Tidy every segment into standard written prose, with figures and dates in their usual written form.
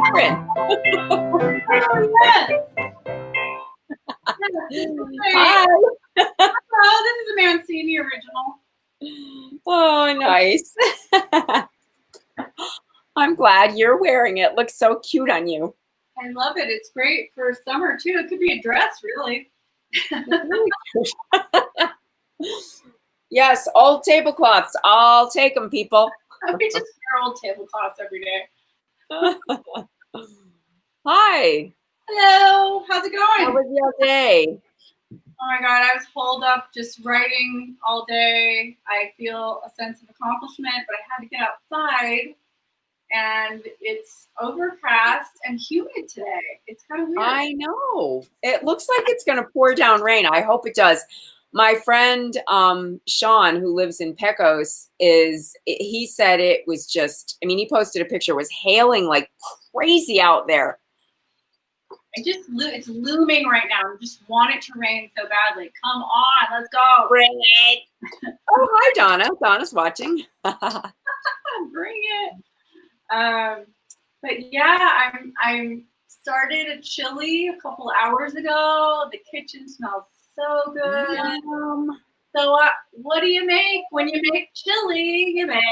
apron. Oh, yes. Hi. Hello, this is a Mancini original. Oh, nice. I'm glad you're wearing it. Looks so cute on you. I love it. It's great for summer too. It could be a dress, really. Yes, old tablecloths. I'll take them, people. We just wear old tablecloths every day. Hi. Hello, how's it going? How was your day? Oh my God, I was holed up just writing all day. I feel a sense of accomplishment, but I had to get outside, and it's overcast and humid today. It's kind of weird. I know. It looks like it's going to pour down rain. I hope it does. My friend Sean, who lives in Pecos, he said it was just, I mean, he posted a picture, it was hailing like crazy out there. It's looming right now. I just want it to rain so badly. Come on, let's go. Bring it. Oh, hi, Donna. Donna's watching. Bring it. But yeah, I'm started a chili a couple hours ago. The kitchen smells so good. So what do you make when you make chili? You make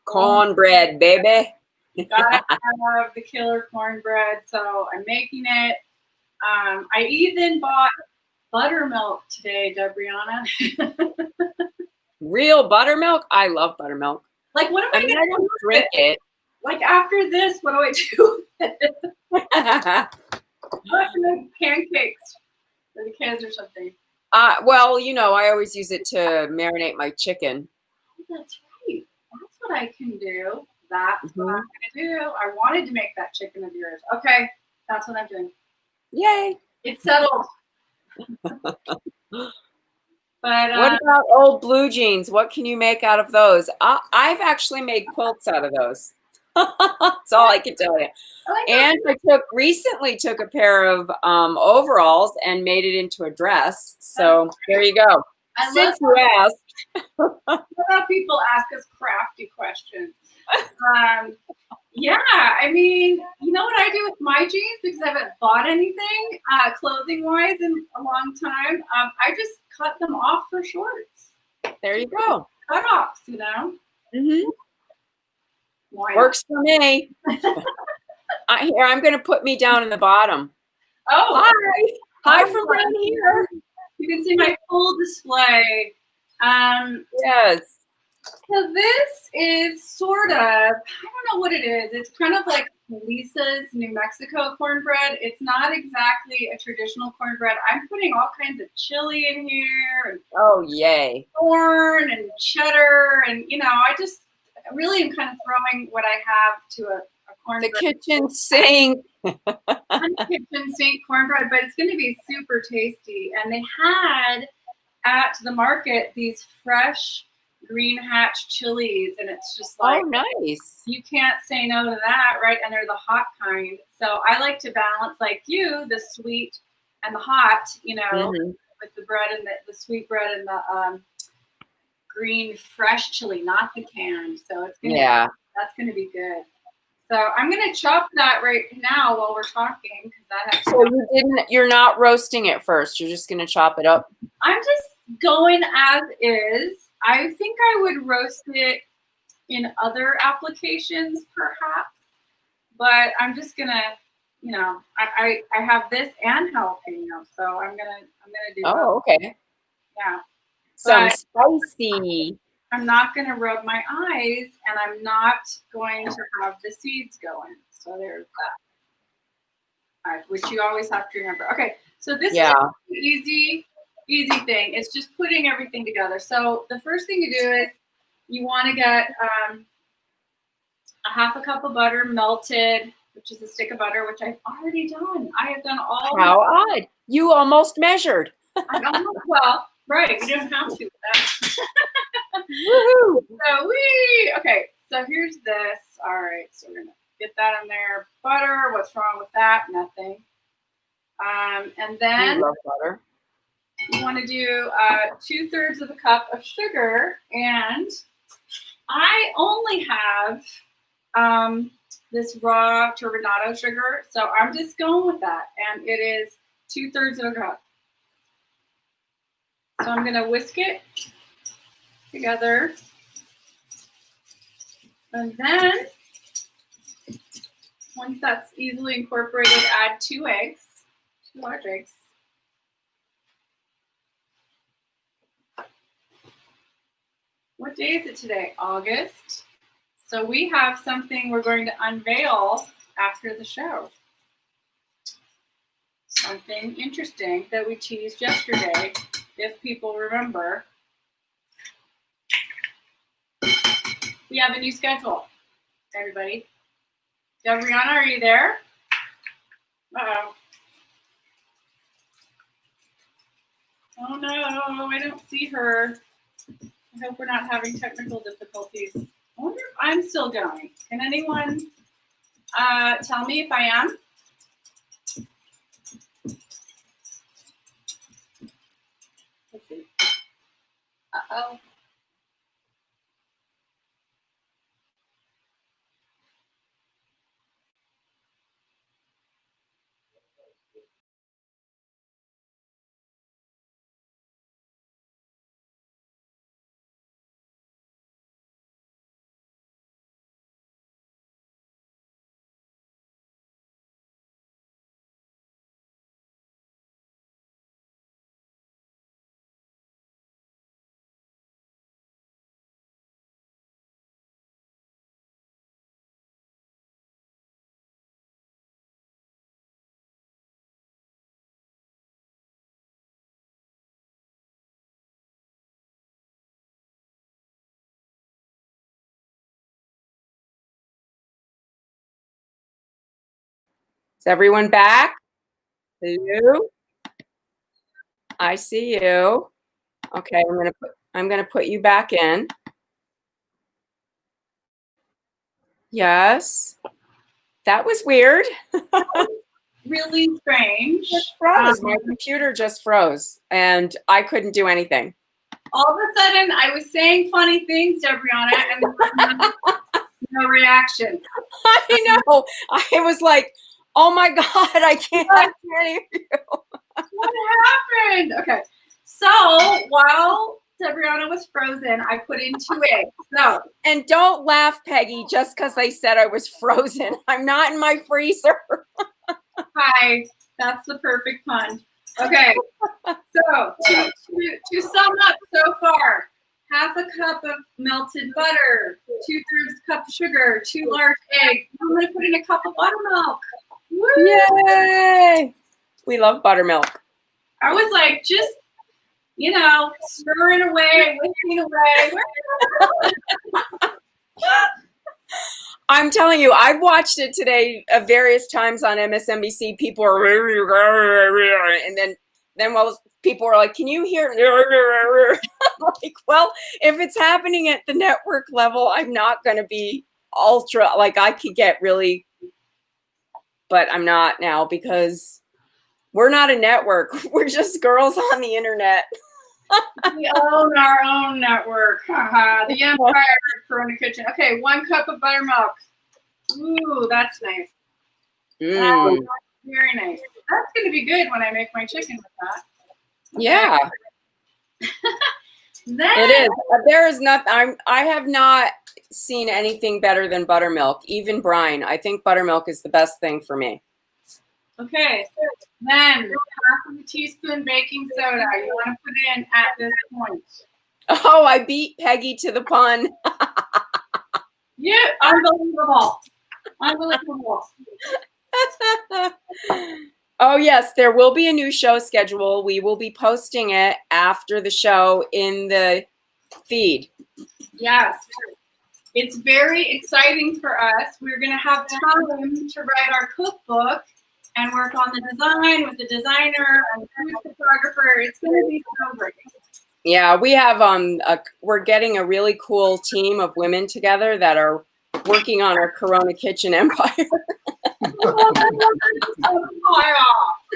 cornbread, baby. You gotta have the killer cornbread. So I'm making it. I even bought buttermilk today, Debriana. Real buttermilk? I love buttermilk. Like, what am I gonna do? Drink it. Like, after this, what do I do with it? I have to make pancakes for the kids or something. Well, you know, I always use it to marinate my chicken. That's right. That's what I can do. That's what I'm going to do. I wanted to make that chicken of yours. Okay, that's what I'm doing. Yay. It's settled. But what about old blue jeans? What can you make out of those? I've actually made quilts out of those. That's all I can tell you. And I recently took a pair of overalls and made it into a dress. So there you go. Since you asked. A lot of people ask us crafty questions. Yeah, I mean, you know what I do with my jeans, because I haven't bought anything clothing-wise in a long time. I just cut them off for shorts. There you go. Cut-offs, you know. Works for me. Here, I'm going to put me down in the bottom. Oh, hi. Hi from down here. You can see my full display. Yes. So this is sort of, I don't know what it is. It's kind of like Lisa's New Mexico cornbread. It's not exactly a traditional cornbread. I'm putting all kinds of chili in here. And oh, yay. Corn and cheddar. And, you know, I just really am kind of throwing what I have to a cornbread. The kitchen sink. Kitchen sink cornbread, but it's going to be super tasty. And they had at the market these fresh green hatch chilies, and it's just like, oh, nice. You can't say no to that, right? And they're the hot kind. So I like to balance, like you, the sweet and the hot, you know, with the bread and the sweet bread and the green fresh chili, not the canned. So it's gonna that's gonna be good. So I'm gonna chop that right now while we're talking, because that has so you're not roasting it first, you're just gonna chop it up? I'm just going as is. I think I would roast it in other applications, perhaps, but I'm just gonna, you know, I have this and jalapeno, so I'm gonna do. Oh, okay. Yeah. Some spicy. I'm not gonna rub my eyes, and I'm not going to have the seeds going. So there's that. Which you always have to remember. Okay, so this is an easy thing. It's just putting everything together. So the first thing you do is you want to get a half a cup of butter melted, which is a stick of butter, which I've already done. I have done all. How odd! You almost measured. Well, right. You don't have to. Woohoo! Okay. So here's this. All right. So we're gonna get that in there. Butter. What's wrong with that? Nothing. And then you love butter. You want to do 2/3 of a cup of sugar, and I only have this raw turbinado sugar. So I'm just going with that. And it is 2/3 of a cup. So I'm going to whisk it together. And then once that's easily incorporated, add 2 eggs, 2 large eggs. What day is it today? August. So we have something we're going to unveil after the show. Something interesting that we teased yesterday, if people remember. We have a new schedule, everybody. Gabriana, are you there? Uh-oh. Oh no, I don't see her. I hope we're not having technical difficulties. I wonder if I'm still going. Can anyone tell me if I am? Let's see. Uh-oh. Is everyone back? Hello? I see you. Okay, I'm gonna put you back in. Yes. That was weird. Really strange. It froze. My computer just froze and I couldn't do anything. All of a sudden, I was saying funny things, Debriana, and no reaction. I know. I was like, oh my God, I can't hear you. What happened? Okay. So while Debriana was frozen, I put in 2 eggs. So, and don't laugh, Peggy, just because I said I was frozen. I'm not in my freezer. Hi, that's the perfect pun. Okay. So to sum up so far, 1/2 cup of melted butter, 2/3 cup of sugar, 2 large eggs. I'm going to put in a cup of buttermilk. Woo! Yay! We love buttermilk. I was like, just, stirring away, whisking away. I'm telling you, I've watched it today various times on MSNBC. People are, and then people are like, can you hear? Like, well, if it's happening at the network level, I'm not going to be ultra, like I could get really, but I'm not now because we're not a network. We're just girls on the internet. We own our own network. The Empire of Corona Kitchen. Okay, 1 cup of buttermilk. Ooh, that's nice. Mm. That's very nice. That's going to be good when I make my chicken with that. Okay. Yeah. It is. There is nothing. I have not seen anything better than buttermilk, even brine. I think buttermilk is the best thing for me. Okay. Then 1/2 teaspoon baking soda. You want to put in at this point. Oh, I beat Peggy to the pun. Yeah, unbelievable. Unbelievable. Oh, yes, there will be a new show schedule. We will be posting it after the show in the feed. Yes. It's very exciting for us. We're going to have time to write our cookbook and work on the design with the designer and the photographer. It's going to be so great. Yeah, we have we're getting a really cool team of women together that are working on our Corona Kitchen empire.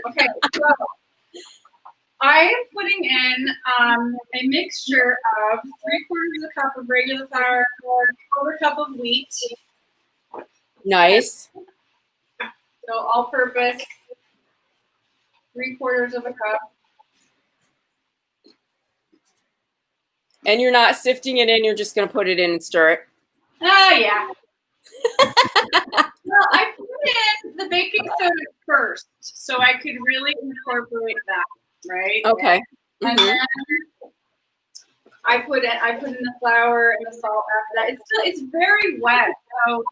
Okay, so I am putting in a mixture of 3/4 cup of regular flour, 1/4 cup of wheat, Nice. So all-purpose, 3/4 of a cup. And you're not sifting it in, you're just going to put it in and stir it. Oh, yeah. Well, I put in the baking soda first, so I could really incorporate that, right? Okay. And then I put in the flour and the salt after that. It's very wet, so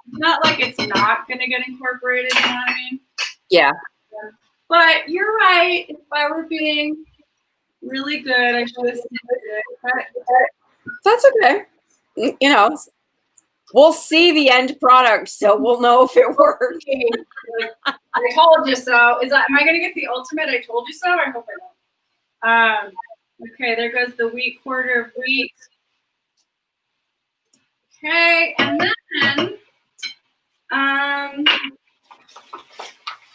it's not like it's not gonna get incorporated, you know what I mean? Yeah. But you're right. If I were being really good, I should have sifted it. That's okay. You know, we'll see the end product, so we'll know if it worked. I told you so. Am I gonna get the ultimate I told you so? I hope I don't. Okay, there goes the wheat, 1/4 of wheat. Okay, and then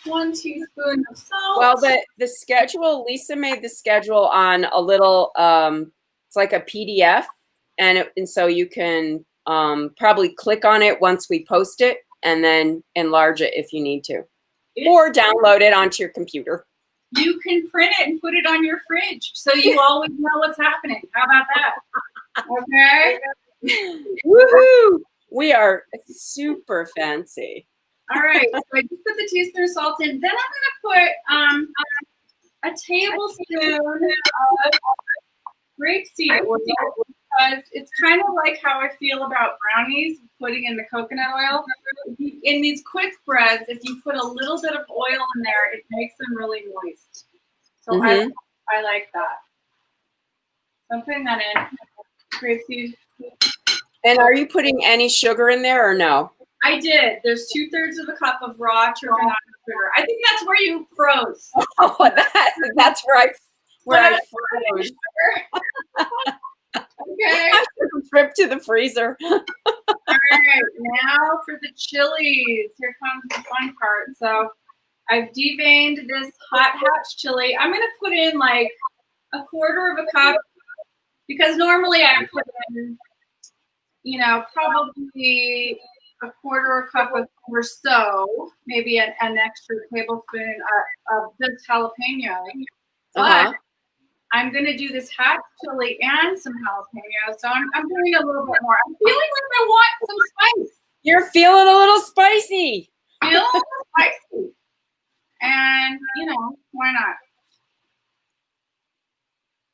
1 teaspoon of salt. Well, the schedule, Lisa made the schedule on a little, it's like a PDF, and so you can probably click on it once we post it, and then enlarge it if you need to, or download it onto your computer. You can print it and put it on your fridge, so you always know what's happening. How about that? Okay. Woohoo! We are super fancy. All right, so I just put the teaspoon of salt in. Then I'm going to put a tablespoon of grapeseed oil, because it's kind of like how I feel about brownies, putting in the coconut oil. In these quick breads, if you put a little bit of oil in there, it makes them really moist. So I like that. So I'm putting that in. Grapeseed. And are you putting any sugar in there or no? I did. There's 2/3 of a cup of raw turbinado sugar. I think that's where you froze. Oh, that's where I froze. Okay. I took a trip to the freezer. All right, now for the chilies. Here comes the fun part. So I've deveined this hot hatch chili. I'm going to put in like 1/4 of a cup, because normally I put in, probably 1/4 cup or so, maybe an extra tablespoon of just jalapeno. But I'm going to do this hot chili and some jalapeno, so I'm doing a little bit more. I'm feeling like I want some spice. You're feeling a little spicy. Feeling a little spicy. And, why not?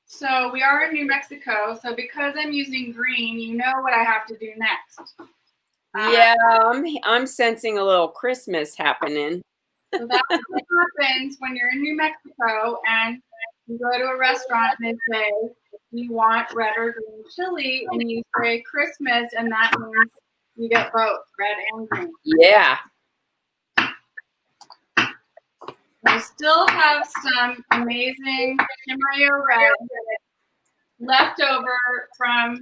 So we are in New Mexico, so because I'm using green, you know what I have to do next. Yeah, I'm sensing a little Christmas happening. So that's what happens when you're in New Mexico and you go to a restaurant and they say, you want red or green chili, and you say Christmas, and that means you get both, red and green. Yeah. I still have some amazing Chimayo red left over from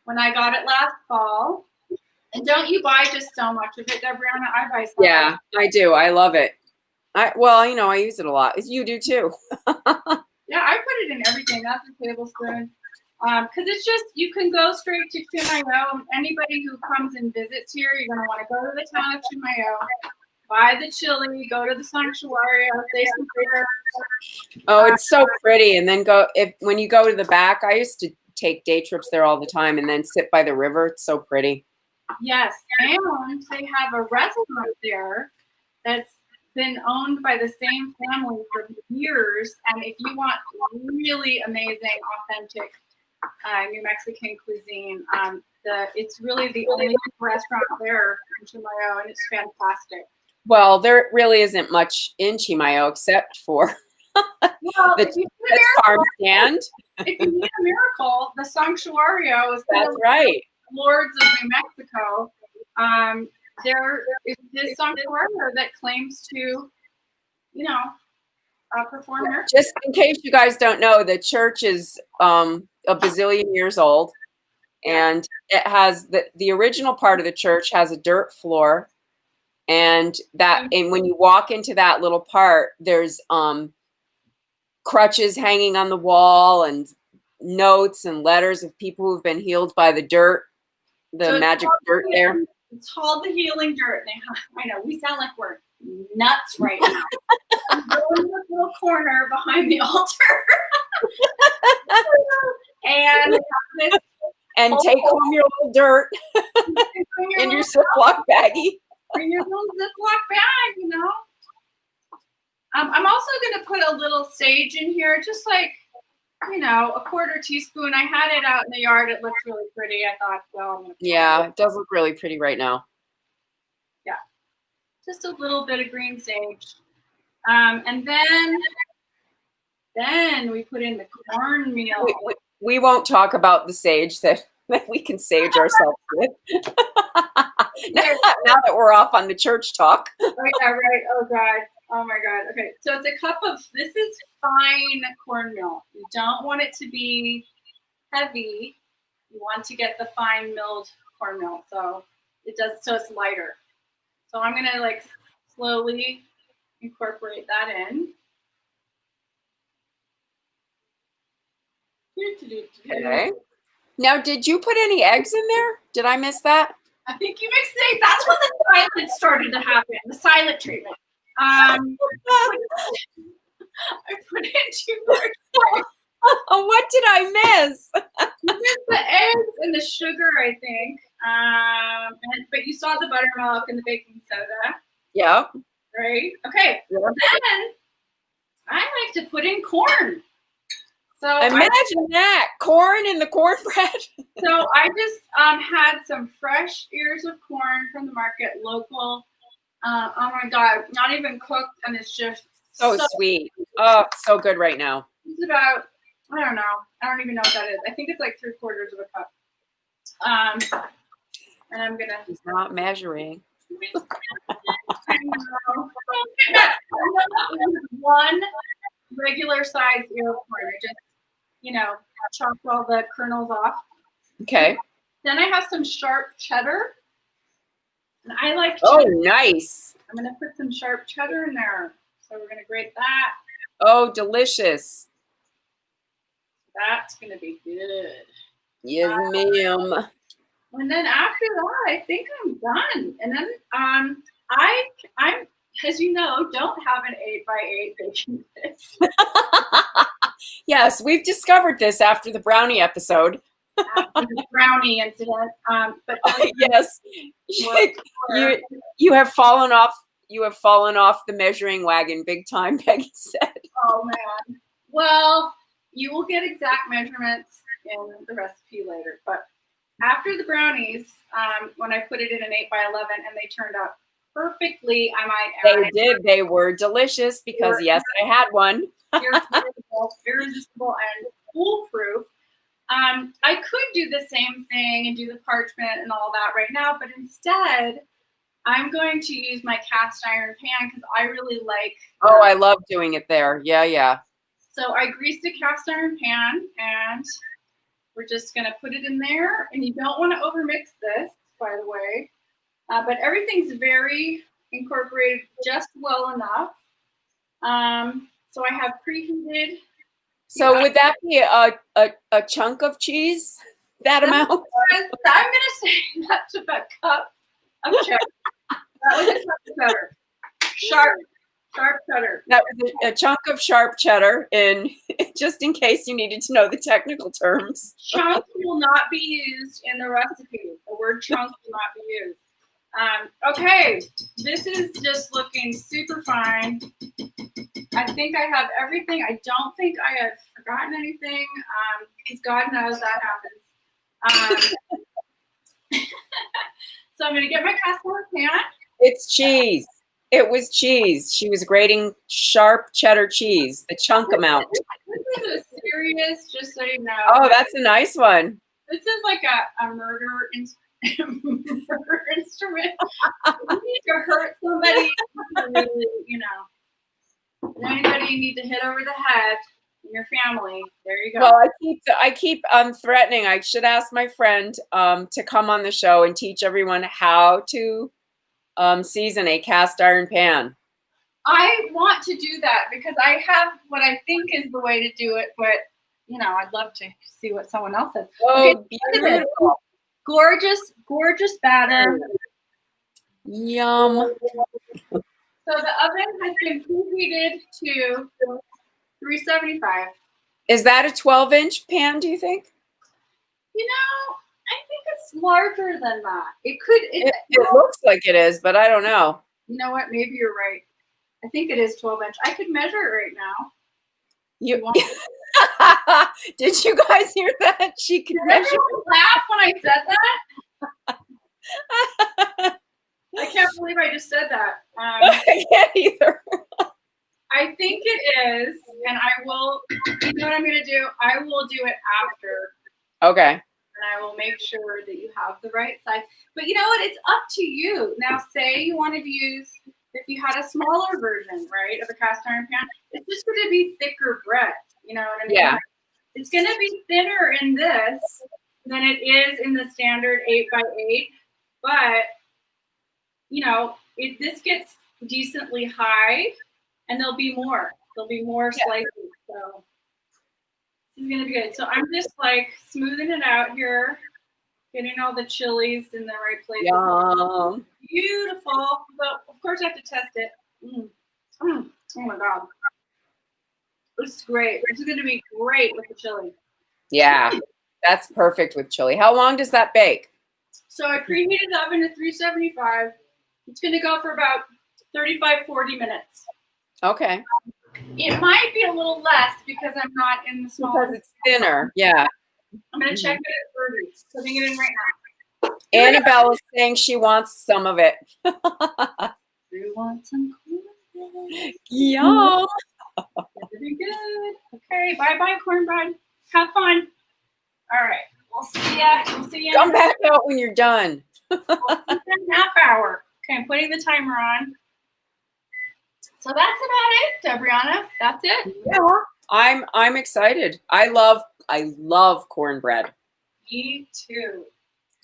when I got it last fall. And don't you buy just so much of it, Debriana? I buy some. Yeah, I do. I love it. I use it a lot. You do too. Yeah, I put it in everything. That's a tablespoon. Because it's just, you can go straight to Chimayo. Anybody who comes and visits here, you're going to want to go to the town of Chimayo, buy the chili, go to the sanctuary, say some prayers. Oh, it's so pretty. And then when you go to the back, I used to take day trips there all the time and then sit by the river. It's so pretty. Yes, and they have a restaurant there that's been owned by the same family for years. And if you want really amazing, authentic New Mexican cuisine, it's really the only restaurant there in Chimayo, and it's fantastic. Well, there really isn't much in Chimayo except for the farm stand. If you need a miracle, the Sanctuario is that's right. Lords of New Mexico. There is this Sanctuario that claims to, perform miracles. Just in case you guys don't know, the church is a bazillion years old, and it has the original part of the church has a dirt floor, and when you walk into that little part, there's crutches hanging on the wall and notes and letters of people who've been healed by the dirt. The magic dirt there. It's called the healing dirt. I know we sound like we're nuts right now. I'm going in this little corner behind the altar, and take home your little dirt in your Ziploc baggie. In your little Ziploc bag, you know. I'm also going to put a little sage in here, just like, you know, a quarter teaspoon. I had it out in the yard. It looked really pretty. I thought, well, I'm gonna it does look really pretty right now. Yeah, just a little bit of green sage. And then we put in the cornmeal. We won't talk about the sage that we can sage ourselves with. now that we're off on the church talk. Oh, yeah, right. Oh, God. Oh, my God. Okay, so it's a cup of, this is fine cornmeal. You don't want it to be heavy. You want to get the fine milled cornmeal, so it's lighter. So I'm going to, like, slowly incorporate that in. Okay. Now, did you put any eggs in there? Did I miss that? I think you mixed it. That's when the silent started to happen. The silent treatment. I put in too much. Oh, what did I miss? You missed the eggs and the sugar, I think. But you saw the buttermilk and the baking soda. Yeah. Right? Okay. Yeah. Then I like to put in corn. So imagine that, corn in the cornbread. So I just had some fresh ears of corn from the market, local. Oh my God, not even cooked, and it's just so sweet. Oh, so good right now. It's about, I don't know. I don't even know what that is. I think it's like 3/4 of a cup. And I'm gonna. He's not measuring. I know. One regular size ear of corn. I just, you know, chopped all the kernels off. Okay. Then I have some sharp cheddar. And I like cheddar. Oh, nice. I'm going to put some sharp cheddar in there. So we're going to grate that. Oh, delicious. That's going to be good. Yes, ma'am. And then after that, I think I'm done. And then I'm, as you know, don't have an 8x8 baking dish. Yes, we've discovered this after the brownie episode. After the brownie incident, but yes, you have fallen off. You have fallen off the measuring wagon big time, Peggy said. Oh man. Well, you will get exact measurements in the recipe later. But after the brownies, when I put it in an 8x11 and they turned out perfectly, I might add. They did. They were delicious because yes, I had one. Irresistible and foolproof. I could do the same thing and do the parchment and all that right now, but instead, I'm going to use my cast iron pan because I really like. Oh, I love doing it there. Yeah, yeah. So I greased a cast iron pan, and we're just going to put it in there. And you don't want to overmix this, by the way. But everything's very incorporated just well enough. So I have preheated. So would that be a chunk of cheese? That amount? I'm going to say that's a cup of cheddar. That was a cup of cheddar. Sharp cheddar. That was a chunk of sharp cheddar, and just in case you needed to know the technical terms. Chunk will not be used in the recipe. The word chunk will not be used. Okay, this is just looking super fine. I think I have everything. I don't think I have forgotten anything, because God knows that happens. So I'm going to get my cast iron pan. It's cheese. It was cheese. She was grating sharp cheddar cheese, the chunk amount. This is a serious, just so you know. Oh, that's a nice one. This is like a murder instrument. You need to hurt somebody, really, you know. Anybody you need to hit over the head in your family. There you go. Well, I keep threatening. I should ask my friend to come on the show and teach everyone how to season a cast iron pan. I want to do that because I have what I think is the way to do it, but you know, I'd love to see what someone else says. Oh, okay, beautiful. Gorgeous batter. Yum. So the oven has been preheated to 375. Is that a 12-inch pan, do you think? You know, I think it's larger than that. It could. It looks like it is, but I don't know. You know what? Maybe you're right. I think it is 12-inch. I could measure it right now. You did you guys hear that? She could Did measure. everyone laugh when I said that? I can't believe I just said that. I can't either. I think it is, and I will. You know what I'm going to do? I will do it after. Okay. And I will make sure that you have the right size. But you know what? It's up to you. Now, say you wanted to use, if you had a smaller version, right, of a cast iron pan, it's just going to be thicker bread. You know what I mean? Yeah. It's going to be thinner in this than it is in the standard 8x8. But, you know, this gets decently high, and there'll be more. There'll be more slices. So this is going to be good. So I'm just like smoothing it out here, getting all the chilies in the right place. Yum. Beautiful. But of course I have to test it. Oh my God. This is great. This is going to be great with the chili. Yeah, that's perfect with chili. How long does that bake? So I preheated the oven to 375. It's going to go for about 35, 40 minutes. Okay. It might be a little less because I'm not in the small. Because it's thinner. Yeah. I'm going to check it at 30. Putting it in right now. Annabelle is saying she wants some of it. You want some cornbread? Yum. Very good. Okay, bye-bye, cornbread. Have fun. All right, we'll see ya. We'll see ya. Come back out when you're done. In a half hour. Okay, I'm putting the timer on. So that's about it, Debrianna. That's it. Yeah. I'm excited. I love cornbread. Me too.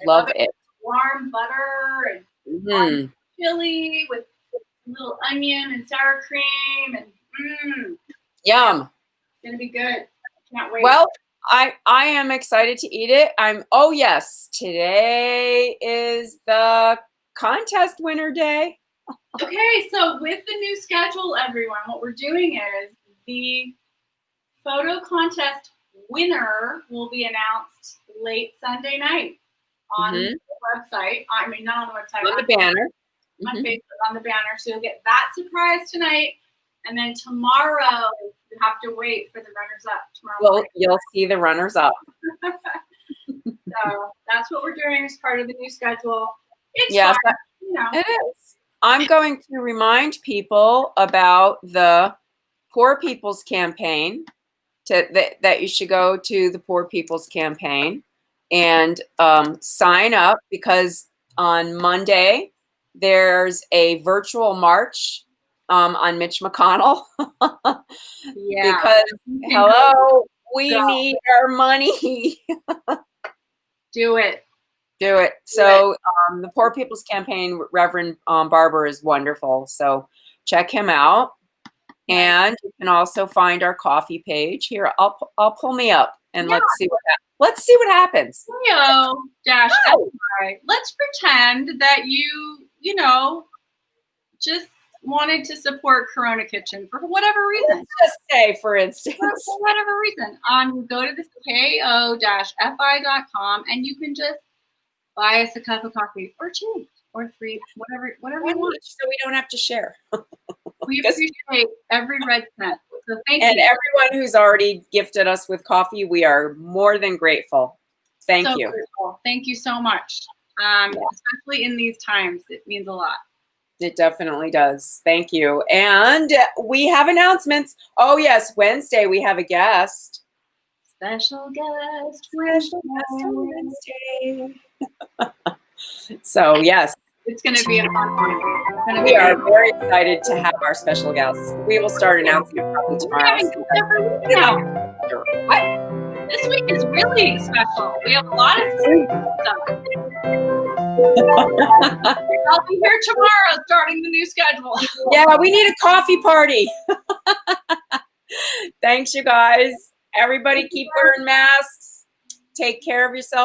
Love it. Warm butter and warm chili with a little onion and sour cream and Yum. It's gonna be good. Can't wait. Well, I am excited to eat it. Oh yes, today is the contest winner day. Okay, so with the new schedule, everyone, what we're doing is the photo contest winner will be announced late Sunday night on the website. I mean, not on the website. On the banner. On Facebook, on the banner. So you'll get that surprise tonight. And then tomorrow, you have to wait for the runners-up tomorrow morning. You'll see the runners-up. So that's what we're doing as part of the new schedule. It's fun, you know. It is. I'm going to remind people about the Poor People's Campaign, that you should go to the Poor People's Campaign and sign up, because on Monday there's a virtual march on Mitch McConnell. Yeah. Because, hello, we need our money. Do it. Do it. So the Poor People's Campaign, Reverend Barber is wonderful. So check him out. And you can also find our coffee page here. I'll pull me up and let's see what happens. No, Dash. Oh. Right. Let's pretend that you know, just wanted to support Corona Kitchen for whatever reason. Let's just say, for instance, for whatever reason, go to this ko-fi.com and you can just buy us a cup of coffee or two or three, whatever you want. So we don't have to share. We appreciate every red cent. So thank you. And everyone who's already gifted us with coffee, we are more than grateful. Thank you. Grateful. Thank you so much. Especially in these times, it means a lot. It definitely does. Thank you. And we have announcements. Oh yes, Wednesday we have a guest. Special guest Wednesday. So yes. It's going to be a fun one. We are very excited to have our special guests. We will start announcing it probably tomorrow. This week is really special. We have a lot of stuff. I'll be here tomorrow starting the new schedule. Yeah, we need a coffee party. Thanks, you guys. Everybody keep wearing masks. Take care of yourself.